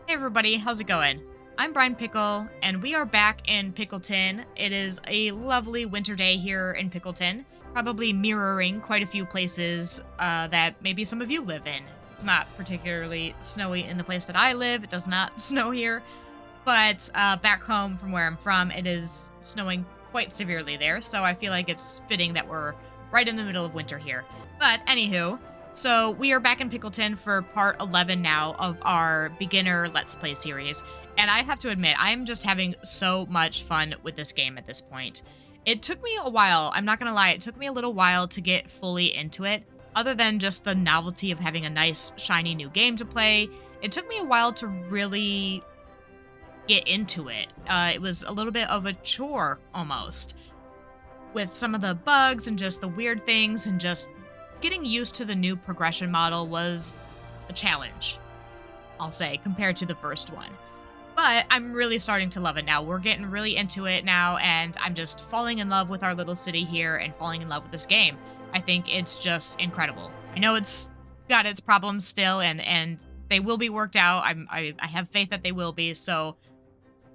Hey everybody, how's it going? I'm Brian Pickle, and we are back in Pickleton. It is a lovely winter day here in Pickleton, probably mirroring quite a few places that maybe some of you live in. It's not particularly snowy in the place that I live. It does not snow here, but back home from where I'm from, it is snowing quite severely there, so I feel like it's fitting that we're right in the middle of winter here. But anywho, so we are back in Pickleton for part 11 now of our beginner Let's Play series, and I have to admit, I'm just having so much fun with this game at this point. It took me a while, I'm not gonna lie, it took me a little while to get fully into it. Other than just the novelty of having a nice, shiny new game to play, it took me a while to really get into it. It was a little bit of a chore, almost, with some of the bugs and just the weird things, and just getting used to the new progression model was a challenge, I'll say, compared to the first one. But I'm really starting to love it now. We're getting really into it now, and I'm just falling in love with our little city here and falling in love with this game. I think it's just incredible. I know it's got its problems still, and they will be worked out. I have faith that they will be. So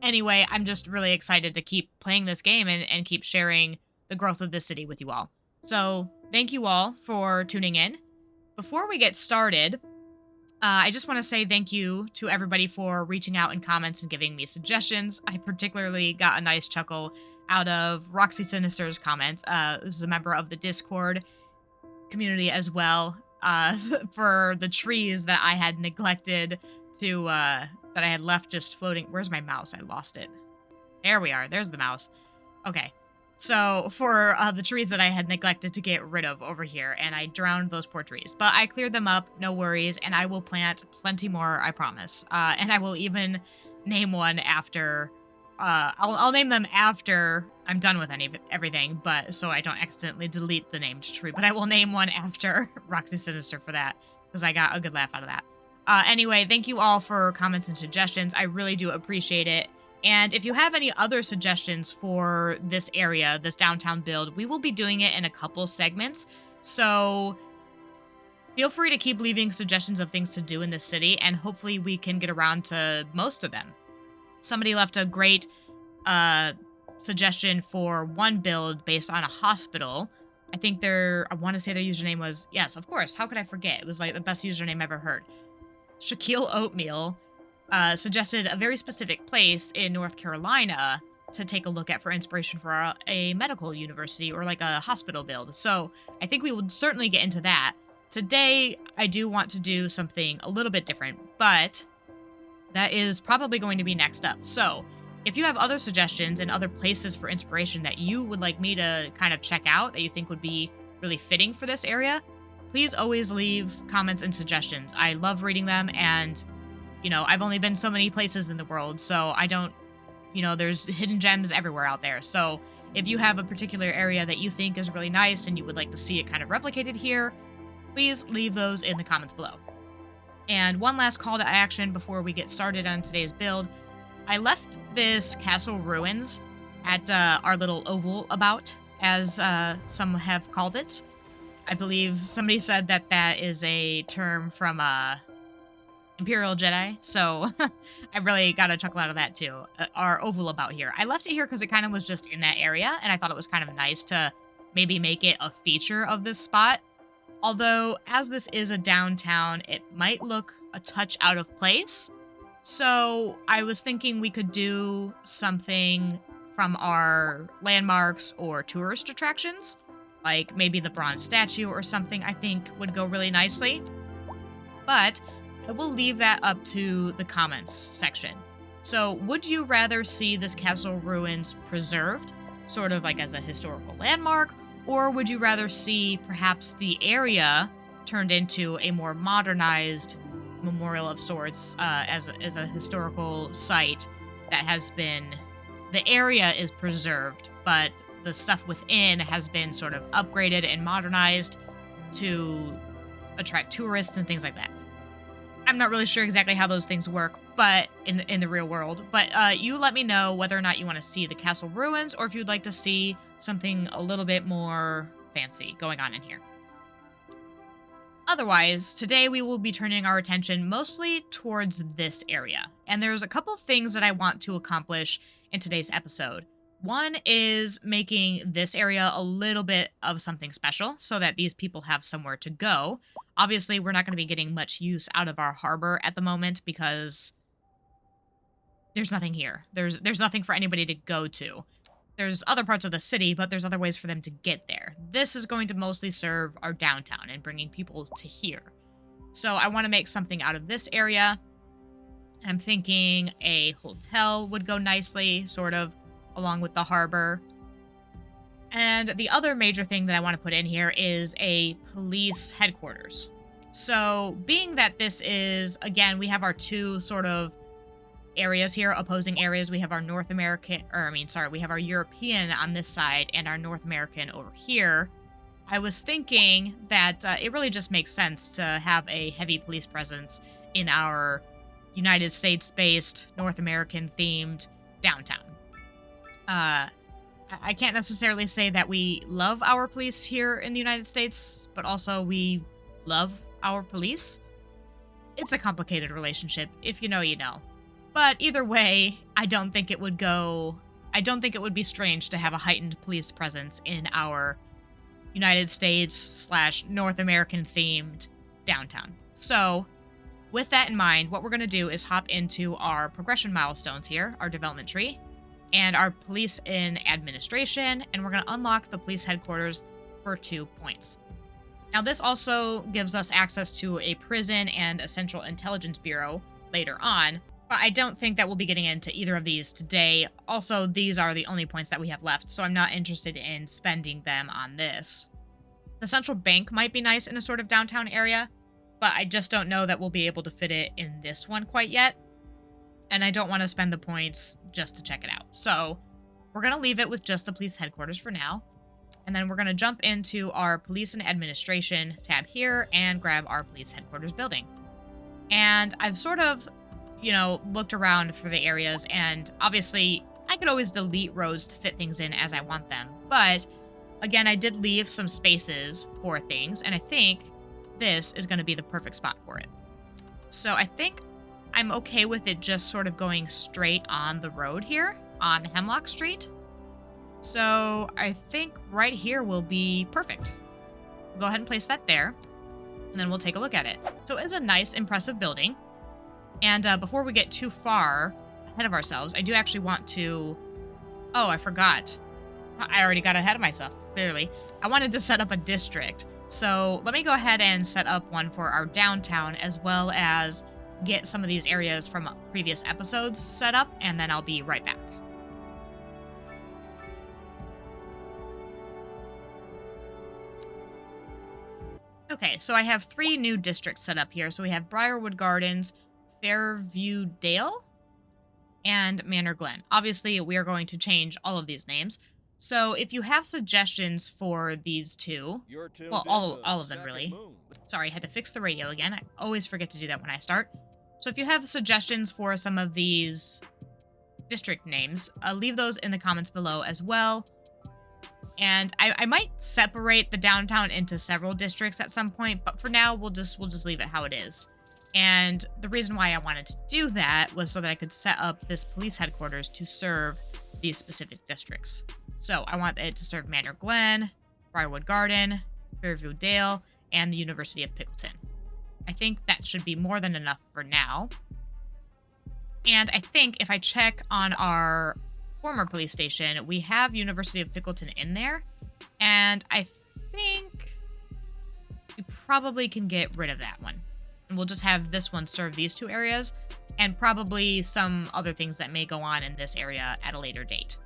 anyway, I'm just really excited to keep playing this game and keep sharing the growth of this city with you all. So thank you all for tuning in. Before we get started, I just want to say thank you to everybody for reaching out in comments and giving me suggestions. I particularly got a nice chuckle out of Roxy Sinister's comments. This is a member of the Discord community as well, for the trees that I had neglected to, that I had left just floating. Where's my mouse? I lost it. There we are. There's the mouse. Okay. So for the trees that I had neglected to get rid of over here, and I drowned those poor trees. But I cleared them up, no worries, and I will plant plenty more, I promise. And I will even name one after, I'll name them after I'm done with everything, but so I don't accidentally delete the named tree. But I will name one after Roxy Sinister for that, because I got a good laugh out of that. Anyway, thank you all for comments and suggestions. I really do appreciate it. And if you have any other suggestions for this area, this downtown build, we will be doing it in a couple segments. So feel free to keep leaving suggestions of things to do in this city, and hopefully we can get around to most of them. Somebody left a great suggestion for one build based on a hospital. I want to say their username was, yes, of course, how could I forget? It was like the best username I've ever heard. Shaquille Oatmeal suggested a very specific place in North Carolina to take a look at for inspiration for a medical university or like a hospital build. So I think we would certainly get into that. Today, I do want to do something a little bit different, but that is probably going to be next up. So if you have other suggestions and other places for inspiration that you would like me to kind of check out that you think would be really fitting for this area, please always leave comments and suggestions. I love reading them, and you know, I've only been so many places in the world, so I don't, there's hidden gems everywhere out there. So if you have a particular area that you think is really nice and you would like to see it kind of replicated here, please leave those in the comments below. And one last call to action before we get started on today's build. I left this castle ruins at our little oval about, as some have called it. I believe somebody said that that is a term from Imperial Jedi, so I really got a chuckle out of that too. Our oval about here. I left it here because it kind of was just in that area, and I thought it was kind of nice to maybe make it a feature of this spot. Although, as this is a downtown, it might look a touch out of place. So I was thinking we could do something from our landmarks or tourist attractions, like maybe the bronze statue or something I think would go really nicely. But I will leave that up to the comments section. So would you rather see this castle ruins preserved, sort of like as a historical landmark, or would you rather see perhaps the area turned into a more modernized memorial of sorts, as a historical site that has been, the area is preserved, but the stuff within has been sort of upgraded and modernized to attract tourists and things like that. I'm not really sure exactly how those things work, but in the real world. But you let me know whether or not you want to see the castle ruins, or if you'd like to see something a little bit more fancy going on in here. Otherwise, today we will be turning our attention mostly towards this area. And there's a couple things that I want to accomplish in today's episode. One is making this area a little bit of something special so that these people have somewhere to go. Obviously, we're not going to be getting much use out of our harbor at the moment because there's nothing here. There's nothing for anybody to go to. There's other parts of the city, but there's other ways for them to get there. This is going to mostly serve our downtown and bringing people to here. So I want to make something out of this area. I'm thinking a hotel would go nicely, sort of, along with the harbor. And the other major thing that I want to put in here is a police headquarters. So being that this is, again, we have our two sort of areas here, opposing areas. We have our we have our European on this side and our North American over here. I was thinking that it really just makes sense to have a heavy police presence in our United States-based, North American-themed downtown. I can't necessarily say that we love our police here in the United States, but also we love our police. It's a complicated relationship. If you know, you know. But either way, I don't think it would be strange to have a heightened police presence in our United States / North American themed downtown. So with that in mind, what we're going to do is hop into our progression milestones here, our development tree, and our police in administration, and we're going to unlock the police headquarters for 2 points. Now this also gives us access to a prison and a central intelligence bureau later on, but I don't think that we'll be getting into either of these today. Also, these are the only points that we have left, so I'm not interested in spending them on this. The central bank might be nice in a sort of downtown area, but I just don't know that we'll be able to fit it in this one quite yet. And I don't want to spend the points just to check it out. So we're going to leave it with just the police headquarters for now. And then we're going to jump into our police and administration tab here and grab our police headquarters building. And I've sort of, looked around for the areas, and obviously I could always delete rows to fit things in as I want them. But again, I did leave some spaces for things, and I think this is going to be the perfect spot for it. So I think I'm okay with it just sort of going straight on the road here on Hemlock Street. So I think right here will be perfect. We'll go ahead and place that there, and then we'll take a look at it. So it's a nice, impressive building. And before we get too far ahead of ourselves, I do actually want to... Oh, I forgot. I already got ahead of myself, clearly. I wanted to set up a district. So let me go ahead and set up one for our downtown, as well as get some of these areas from previous episodes set up, and then I'll be right back. Okay, so I have 3 new districts set up here. So we have Briarwood Gardens, Fairview Dale, and Manor Glen. Obviously, we are going to change all of these names. So if you have suggestions for these two, well, all of them really. Sorry, I had to fix the radio again. I always forget to do that when I start. So if you have suggestions for some of these district names, leave those in the comments below as well. And I might separate the downtown into several districts at some point, but for now, we'll just leave it how it is. And the reason why I wanted to do that was so that I could set up this police headquarters to serve these specific districts. So I want it to serve Manor Glen, Briarwood Garden, Fairview Dale, and the University of Pickleton. I think that should be more than enough for now. And I think if I check on our former police station, we have University of Pickleton in there. And I think we probably can get rid of that one. And we'll just have this one serve these 2 areas, and probably some other things that may go on in this area at a later date.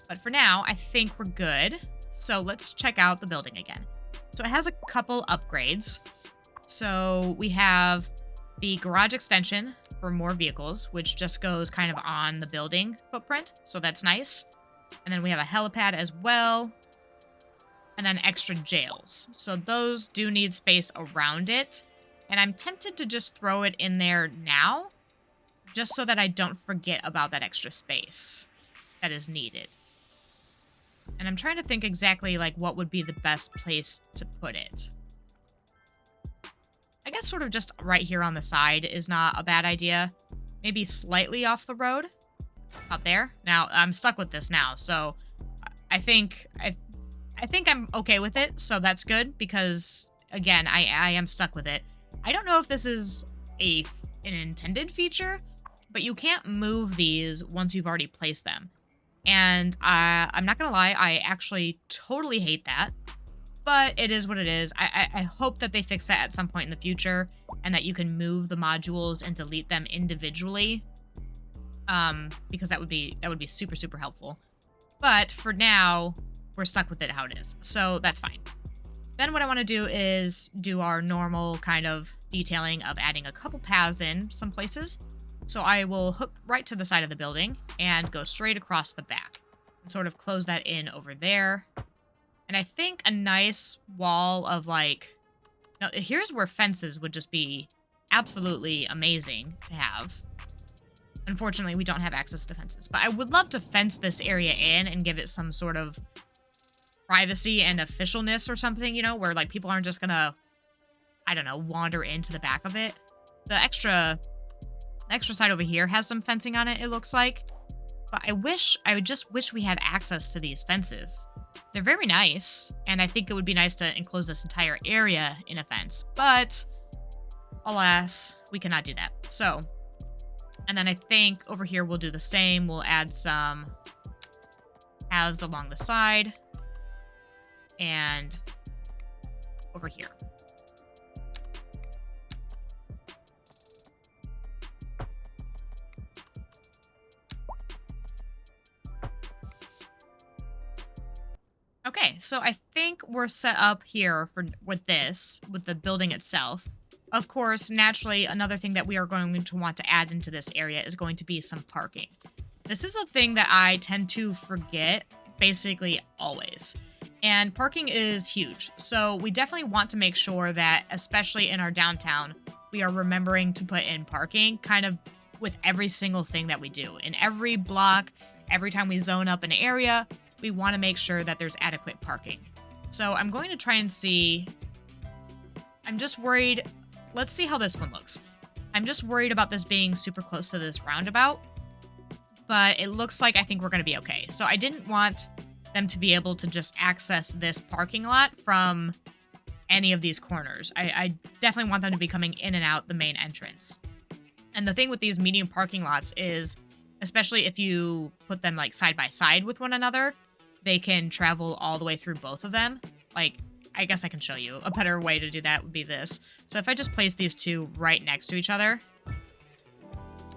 But for now, I think we're good. So let's check out the building again. So it has a couple upgrades. So we have the garage extension for more vehicles, which just goes kind of on the building footprint. So that's nice. And then we have a helipad as well. And then extra jails. So those do need space around it. And I'm tempted to just throw it in there now, just so that I don't forget about that extra space that is needed. And I'm trying to think exactly like what would be the best place to put it. I guess sort of just right here on the side is not a bad idea. Maybe slightly off the road. Out there. Now, I'm stuck with this now, so I think I think I'm okay with it, so that's good because again, I am stuck with it. I don't know if this is an intended feature, but you can't move these once you've already placed them. And I'm not gonna lie, I actually totally hate that. But it is what it is. I hope that they fix that at some point in the future and that you can move the modules and delete them individually. Because that would be super, super helpful. But for now, we're stuck with it how it is. So that's fine. Then what I want to do is do our normal kind of detailing of adding a couple paths in some places. So I will hook right to the side of the building and go straight across the back and sort of close that in over there. And I think a nice wall of like, now here's where fences would just be absolutely amazing to have. Unfortunately, we don't have access to fences, but I would love to fence this area in and give it some sort of privacy and officialness or something, you know, where like people aren't just gonna, I don't know, wander into the back of it. The extra side over here has some fencing on it, it looks like. But I would just wish we had access to these fences. They're very nice, and I think it would be nice to enclose this entire area in a fence, but alas, we cannot do that. So, and then I think over here we'll do the same. We'll add some paths along the side and over here. Okay, so I think we're set up here with the building itself. Of course, naturally, another thing that we are going to want to add into this area is going to be some parking. This is a thing that I tend to forget basically always. And parking is huge. So we definitely want to make sure that, especially in our downtown, we are remembering to put in parking kind of with every single thing that we do. In every block, every time we zone up an area, we want to make sure that there's adequate parking. So I'm going to try and see. I'm just worried. Let's see how this one looks. I'm just worried about this being super close to this roundabout, but it looks like I think we're going to be okay. So I didn't want them to be able to just access this parking lot from any of these corners. I definitely want them to be coming in and out the main entrance. And the thing with these medium parking lots is, especially if you put them like side by side with one another, they can travel all the way through both of them. Like, I guess I can show you. A better way to do that would be this. So if I just place these two right next to each other,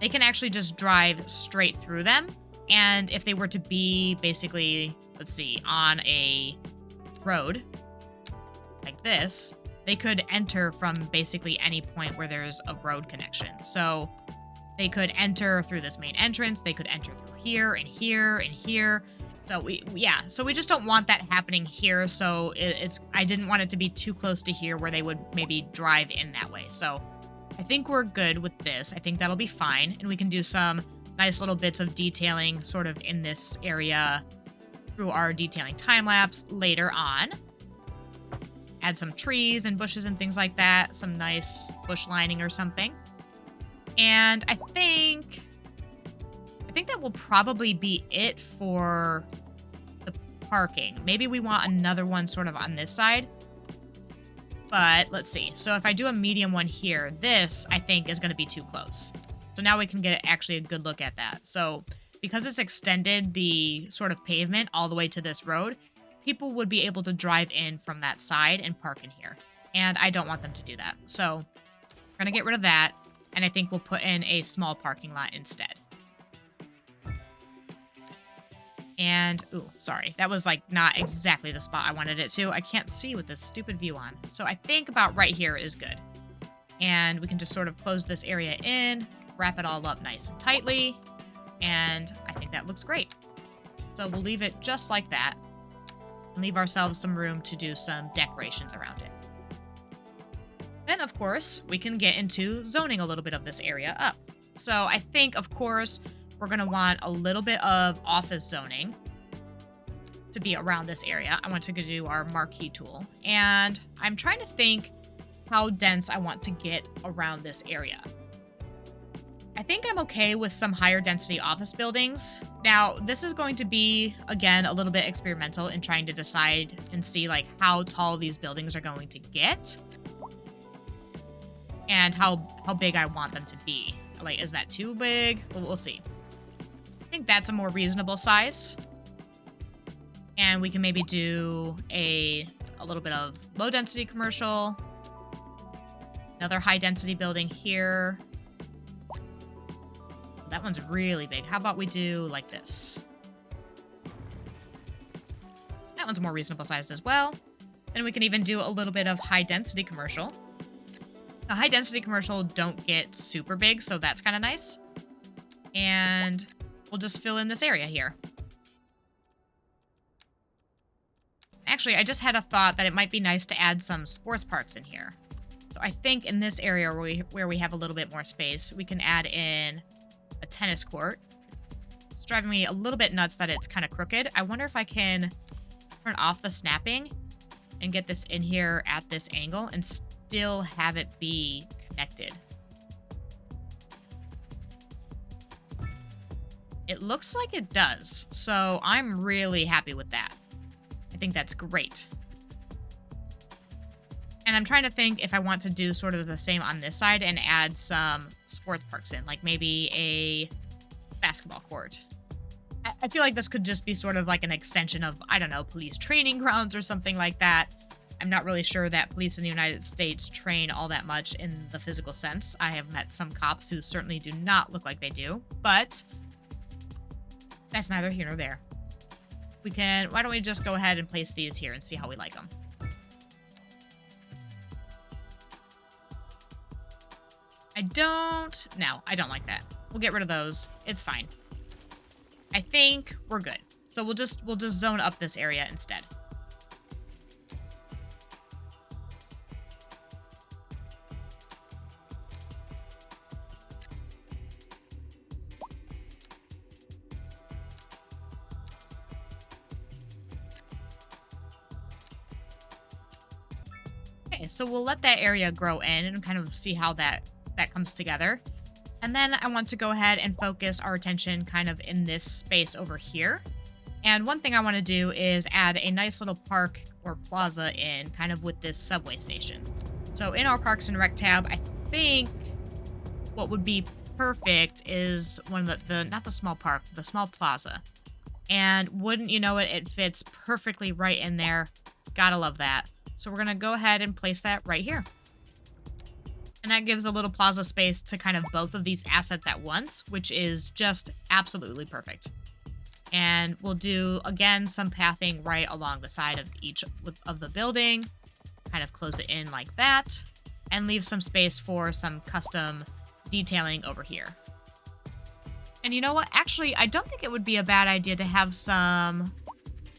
they can actually just drive straight through them. And if they were to be basically, let's see, on a road like this, they could enter from basically any point where there's a road connection. So they could enter through this main entrance. They could enter through here and here and here. So we just don't want that happening here. So I didn't want it to be too close to here where they would maybe drive in that way. So I think we're good with this. I think that'll be fine. And we can do some nice little bits of detailing sort of in this area through our detailing time lapse later on. Add some trees and bushes and things like that. Some nice bush lining or something. And I think that will probably be it for the parking. Maybe we want another one sort of on this side. But let's see. So if I do a medium one here, this I think is going to be too close. So now we can get actually a good look at that. So because it's extended the sort of pavement all the way to this road, people would be able to drive in from that side and park in here. And I don't want them to do that. So we're going to get rid of that. And I think we'll put in a small parking lot instead. And, ooh, sorry. That was like not exactly the spot I wanted it to. I can't see with this stupid view on. So I think about right here is good. And we can just sort of close this area in, wrap it all up nice and tightly. And I think that looks great. So we'll leave it just like that. And leave ourselves some room to do some decorations around it. Then, of course, we can get into zoning a little bit of this area up. So I think, of course, we're going to want a little bit of office zoning to be around this area. I want to go do our marquee tool. And I'm trying to think how dense I want to get around this area. I think I'm okay with some higher density office buildings. Now, this is going to be, again, a little bit experimental in trying to decide and see like how tall these buildings are going to get and how big I want them to be. Like, is that too big? Well, we'll see. I think that's a more reasonable size. And we can maybe do a little bit of low density commercial. Another high density building here. That one's really big. How about we do like this? That one's more reasonable sized as well. And we can even do a little bit of high density commercial. The high density commercial don't get super big, so that's kind of nice. And we'll just fill in this area here. Actually, I just had a thought that it might be nice to add some sports parks in here. So I think in this area where we have a little bit more space, we can add in a tennis court. It's driving me a little bit nuts that it's kind of crooked. I wonder if I can turn off the snapping and get this in here at this angle and still have it be connected. It looks like it does, so I'm really happy with that. I think that's great. And I'm trying to think if I want to do sort of the same on this side and add some sports parks in, like maybe a basketball court. I feel like this could just be sort of like an extension of, I don't know, police training grounds or something like that. I'm not really sure that police in the United States train all that much in the physical sense. I have met some cops who certainly do not look like they do, but that's neither here nor there. Why don't we just go ahead and place these here and see how we like them. I don't like that. We'll get rid of those. It's fine. I think we're good. So we'll just zone up this area instead. Okay, so we'll let that area grow in and kind of see how that comes together. And then I want to go ahead and focus our attention kind of in this space over here. And one thing I want to do is add a nice little park or plaza in kind of with this subway station. So in our Parks and Rec tab, I think what would be perfect is one of not the small park, the small plaza. And wouldn't you know it, it fits perfectly right in there. Gotta love that. So we're going to go ahead and place that right here. And that gives a little plaza space to kind of both of these assets at once, which is just absolutely perfect. And we'll do, again, some pathing right along the side of each of the building. Kind of close it in like that. And leave some space for some custom detailing over here. And you know what? Actually, I don't think it would be a bad idea to have some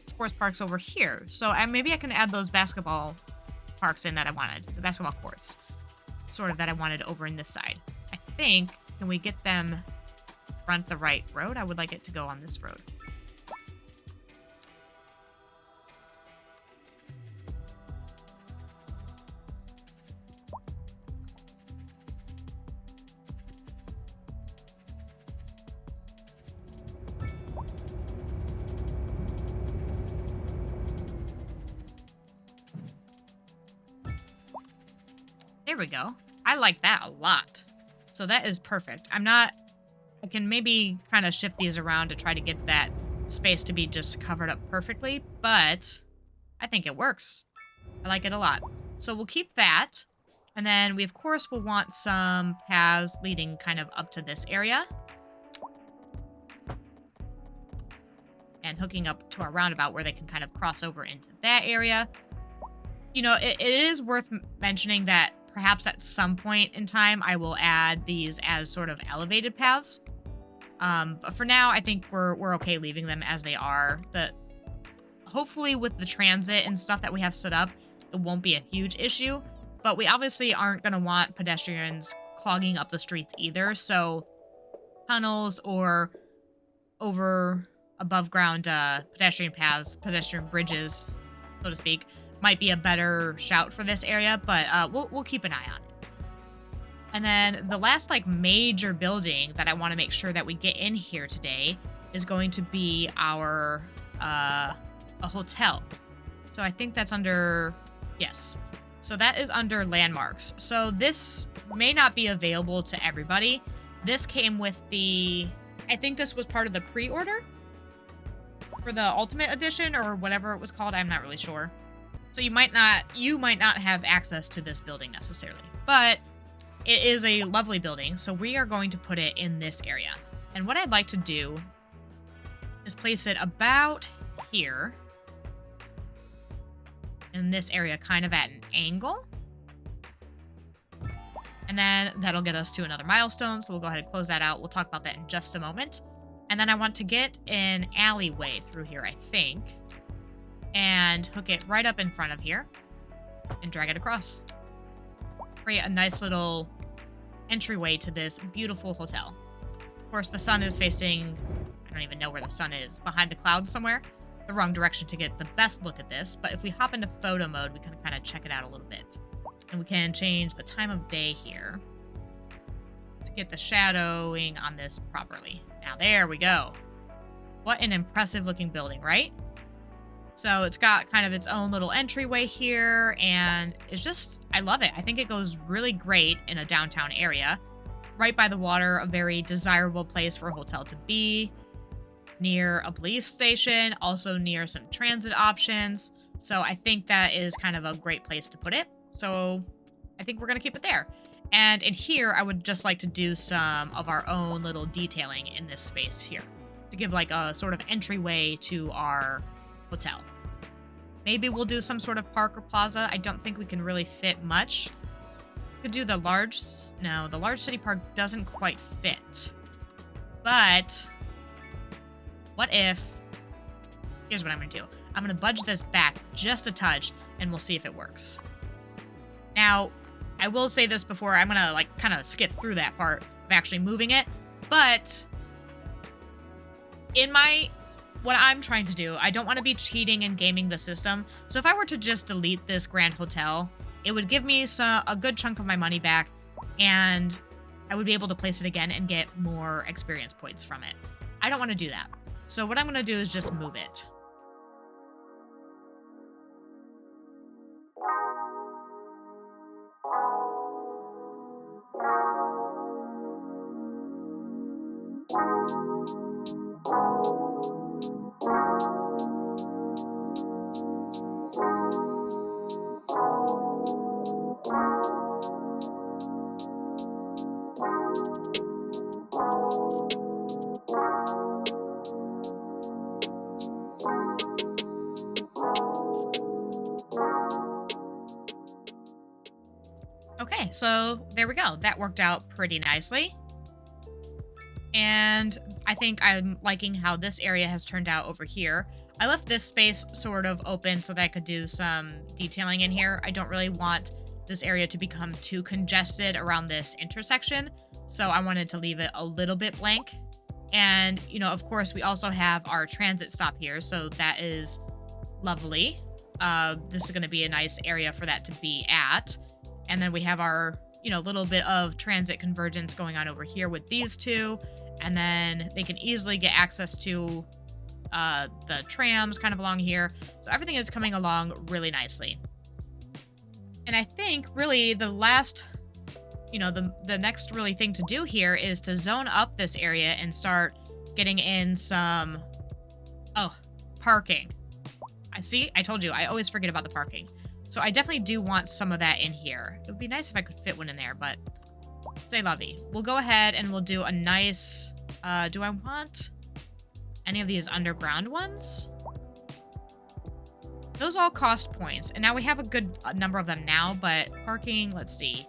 sports parks over here. So maybe I can add those basketball parks in that I wanted. The basketball courts. Sort of that I wanted over in this side. I think, can we get them front the right road? I would like it to go on this road. There we go. I like that a lot. So that is perfect. I can maybe kind of shift these around to try to get that space to be just covered up perfectly, but I think it works. I like it a lot. So we'll keep that. And then we, of course, will want some paths leading kind of up to this area. And hooking up to our roundabout where they can kind of cross over into that area. You know, it is worth mentioning that perhaps at some point in time, I will add these as sort of elevated paths. But for now, I think we're okay leaving them as they are. Hopefully with the transit and stuff that we have set up, it won't be a huge issue. But we obviously aren't going to want pedestrians clogging up the streets either. So tunnels or above ground pedestrian paths, pedestrian bridges, so to speak, might be a better shout for this area, but we'll keep an eye on it. And then the last like major building that I want to make sure that we get in here today is going to be our a hotel. So I think that's under, yes. So that is under landmarks. So this may not be available to everybody. This came with I think this was part of the pre-order for the Ultimate Edition or whatever it was called. I'm not really sure. So you might not have access to this building necessarily, but it is a lovely building. So we are going to put it in this area. And what I'd like to do is place it about here in this area, kind of at an angle. And then that'll get us to another milestone. So we'll go ahead and close that out. We'll talk about that in just a moment. And then I want to get an alleyway through here, I think, and hook it right up in front of here and drag it across. Create a nice little entryway to this beautiful hotel. Of course, the sun is facing, I don't even know where the sun is, behind the clouds somewhere. The wrong direction to get the best look at this. But if we hop into photo mode, we can kind of check it out a little bit. And we can change the time of day here to get the shadowing on this properly. Now, there we go. What an impressive looking building, right? So it's got kind of its own little entryway here, and it's just, I love it. I think it goes really great in a downtown area. Right by the water, a very desirable place for a hotel to be. Near a police station, also near some transit options. So I think that is kind of a great place to put it. So I think we're going to keep it there. And in here, I would just like to do some of our own little detailing in this space here to give like a sort of entryway to our hotel. Maybe we'll do some sort of park or plaza. I don't think we can really fit much. Could do the large city park doesn't quite fit. But what if, here's what I'm going to do. I'm going to budge this back just a touch and we'll see if it works. Now, I will say this before, I'm going to like kind of skip through that part of actually moving it, but what I'm trying to do, I don't want to be cheating and gaming the system. So if I were to just delete this Grand Hotel, it would give me a good chunk of my money back, and I would be able to place it again and get more experience points from it. I don't want to do that. So what I'm going to do is just move it. Okay, so there we go. That worked out pretty nicely. And I think I'm liking how this area has turned out over here. I left this space sort of open so that I could do some detailing in here. I don't really want this area to become too congested around this intersection, so I wanted to leave it a little bit blank. And, you know, of course, we also have our transit stop here, so that is lovely. This is going to be a nice area for that to be at. And then we have our, you know, little bit of transit convergence going on over here with these two. And then they can easily get access to the trams kind of along here. So everything is coming along really nicely. And I think really the last, you know, the next really thing to do here is to zone up this area and start getting in some, parking. I told you, I always forget about the parking. So I definitely do want some of that in here. It would be nice if I could fit one in there, but c'est la vie. We'll go ahead and we'll do a nice, do I want any of these underground ones? Those all cost points, and now we have a good number of them now, but parking, let's see.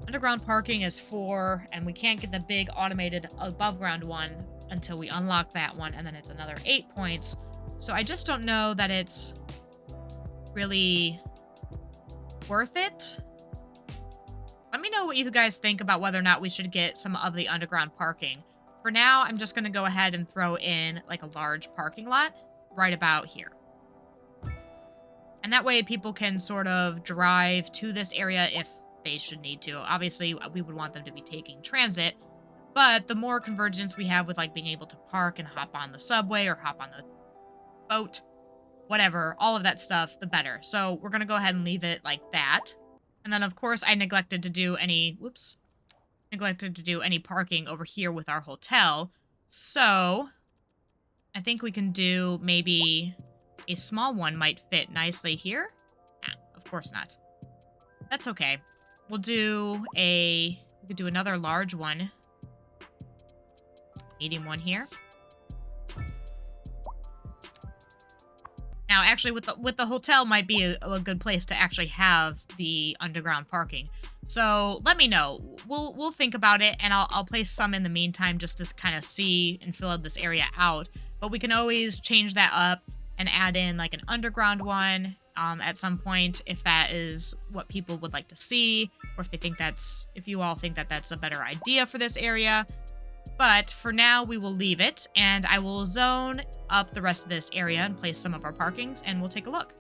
Underground parking is 4, and we can't get the big automated above ground one until we unlock that one, and then it's another 8 points. So I just don't know that it's really worth it. Let me know what you guys think about whether or not we should get some of the underground parking. For now, I'm just going to go ahead and throw in like a large parking lot right about here. And that way people can sort of drive to this area if they should need to. Obviously, we would want them to be taking transit, but the more convergence we have with like being able to park and hop on the subway or hop on the boat, whatever, all of that stuff, the better. So we're going to go ahead and leave it like that. And then of course I neglected to do any parking over here with our hotel. So I think we can do maybe a small one might fit nicely here. Nah, of course not. That's okay. We could do another large one. Medium one here. Now, actually, with the hotel might be a good place to actually have the underground parking. So let me know. We'll think about it, and I'll place some in the meantime just to kind of see and fill this area out. But we can always change that up and add in like an underground one at some point if that is what people would like to see, or if you all think that that's a better idea for this area. But for now, we will leave it, and I will zone up the rest of this area and place some of our parkings, and we'll take a look.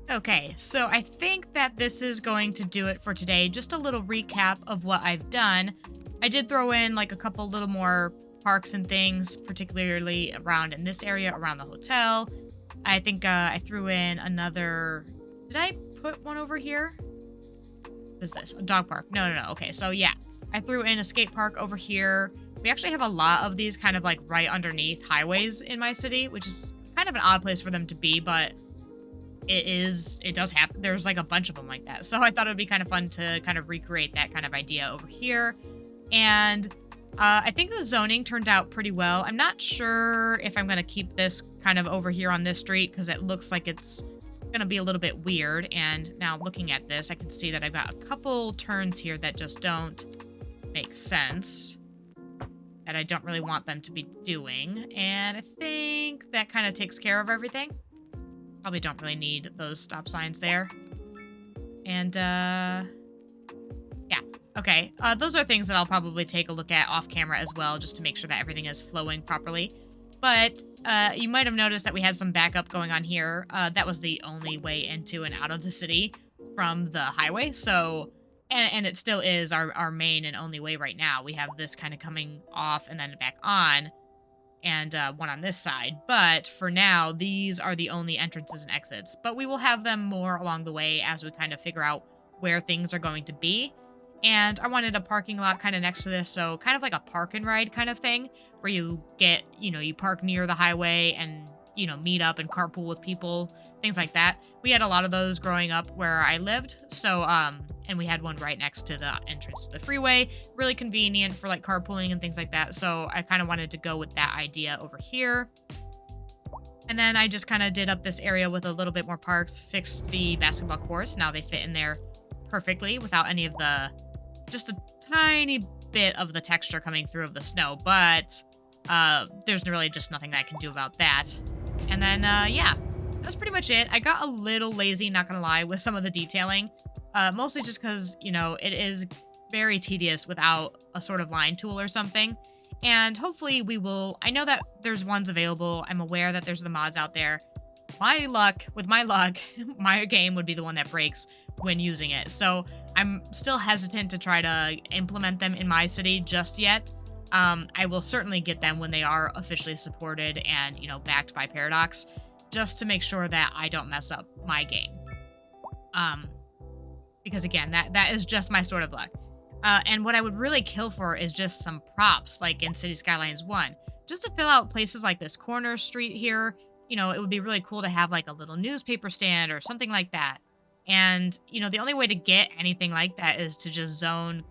Okay, so I think that this is going to do it for today. Just a little recap of what I've done. I did throw in like a couple little more parks and things, particularly around in this area around the hotel. I think I threw in another. Did I put one over here? What is this? A dog park? No, no, no. Okay, so yeah, I threw in a skate park over here. We actually have a lot of these kind of like right underneath highways in my city, which is kind of an odd place for them to be, but it does happen. There's like a bunch of them like that. So I thought it would be kind of fun to kind of recreate that kind of idea over here. And I think the zoning turned out pretty well. I'm not sure if I'm going to keep this kind of over here on this street because it looks like it's going to be a little bit weird. And now looking at this, I can see that I've got a couple turns here that just don't make sense, that I don't really want them to be doing. And I think that kind of takes care of everything. Probably don't really need those stop signs there. And, yeah. Okay, those are things that I'll probably take a look at off camera as well, just to make sure that everything is flowing properly. But you might have noticed that we had some backup going on here. That was the only way into and out of the city from the highway. So, and it still is our main and only way right now. We have this kind of coming off and then back on, and one on this side. But for now, these are the only entrances and exits. But we will have them more along the way as we kind of figure out where things are going to be. And I wanted a parking lot kind of next to this, so kind of like a park and ride kind of thing, where you get, you park near the highway and, meet up and carpool with people, things like that. We had a lot of those growing up where I lived, so, and we had one right next to the entrance to the freeway, really convenient for like carpooling and things like that, so I kind of wanted to go with that idea over here. And then I just kind of did up this area with a little bit more parks, fixed the basketball courts, now they fit in there perfectly without any of just a tiny bit of the texture coming through of the snow, but there's really just nothing that I can do about that. And then, yeah, that's pretty much it. I got a little lazy, not gonna lie, with some of the detailing, mostly just because, it is very tedious without a sort of line tool or something. And hopefully I know that there's ones available. I'm aware that there's the mods out there. With my luck, my game would be the one that breaks when using it. So I'm still hesitant to try to implement them in my city just yet. I will certainly get them when they are officially supported and, backed by Paradox, just to make sure that I don't mess up my game. Because again, that is just my sort of luck. And what I would really kill for is just some props, like in Cities Skylines 1, just to fill out places like this corner street here. It would be really cool to have like a little newspaper stand or something like that. And, the only way to get anything like that is to just zone,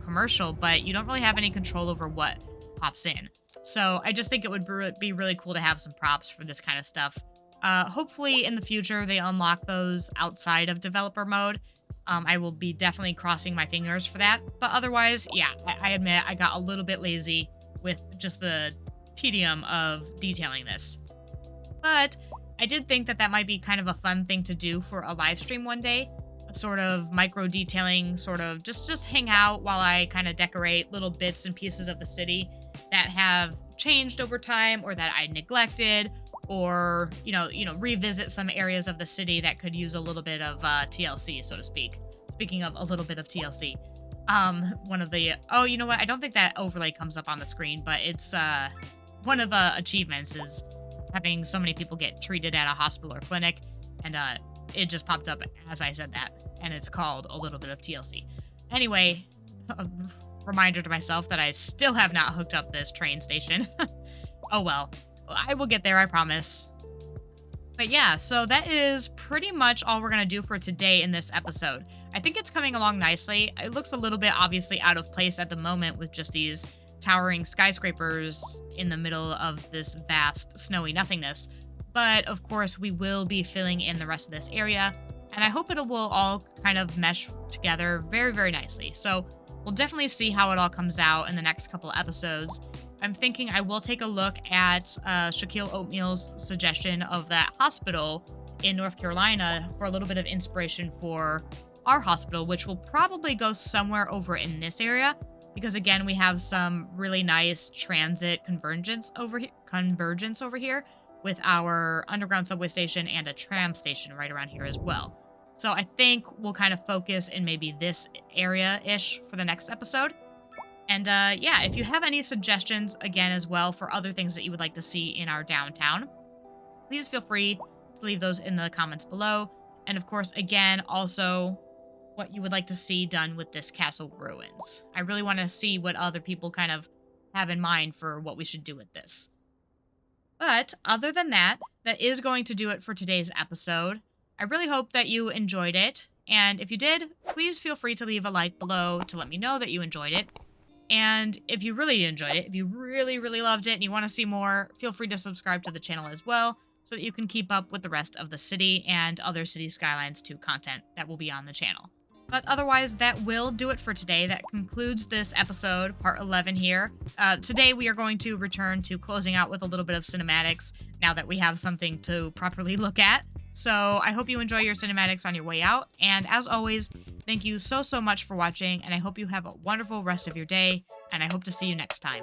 commercial, but you don't really have any control over what pops in. So I just think it would be really cool to have some props for this kind of stuff. Hopefully in the future, they unlock those outside of developer mode. I will be definitely crossing my fingers for that. But otherwise, yeah, I admit I got a little bit lazy with just the tedium of detailing this. But I did think that might be kind of a fun thing to do for a live stream one day. A sort of micro detailing, sort of just hang out while I kind of decorate little bits and pieces of the city that have changed over time or that I neglected, or, revisit some areas of the city that could use a little bit of TLC, so to speak. Speaking of a little bit of TLC, one of the, you know what? I don't think that overlay comes up on the screen, but it's one of the achievements is having so many people get treated at a hospital or clinic, and it just popped up as I said that, and it's called a little bit of TLC. Anyway, a reminder to myself that I still have not hooked up this train station. Oh well, I will get there, I promise. But yeah, so that is pretty much all we're going to do for today in this episode. I think it's coming along nicely. It looks a little bit obviously out of place at the moment with just these towering skyscrapers in the middle of this vast snowy nothingness. But of course, we will be filling in the rest of this area, and I hope it will all kind of mesh together very, very nicely. So we'll definitely see how it all comes out in the next couple episodes. I'm thinking I will take a look at Shaquille Oatmeal's suggestion of that hospital in North Carolina for a little bit of inspiration for our hospital, which will probably go somewhere over in this area because again, we have some really nice transit convergence over here with our underground subway station and a tram station right around here as well. So I think we'll kind of focus in maybe this area-ish for the next episode. And yeah, if you have any suggestions, again, as well, for other things that you would like to see in our downtown, please feel free to leave those in the comments below. And of course, again, also what you would like to see done with this castle ruins. I really want to see what other people kind of have in mind for what we should do with this. But other than that, that is going to do it for today's episode. I really hope that you enjoyed it. And if you did, please feel free to leave a like below to let me know that you enjoyed it. And if you really enjoyed it, if you really, really loved it and you want to see more, feel free to subscribe to the channel as well so that you can keep up with the rest of the city and other Cities Skylines 2 content that will be on the channel. But otherwise, that will do it for today. That concludes this episode, part 11 here. Today, we are going to return to closing out with a little bit of cinematics now that we have something to properly look at. So I hope you enjoy your cinematics on your way out. And as always, thank you so, so much for watching. And I hope you have a wonderful rest of your day. And I hope to see you next time.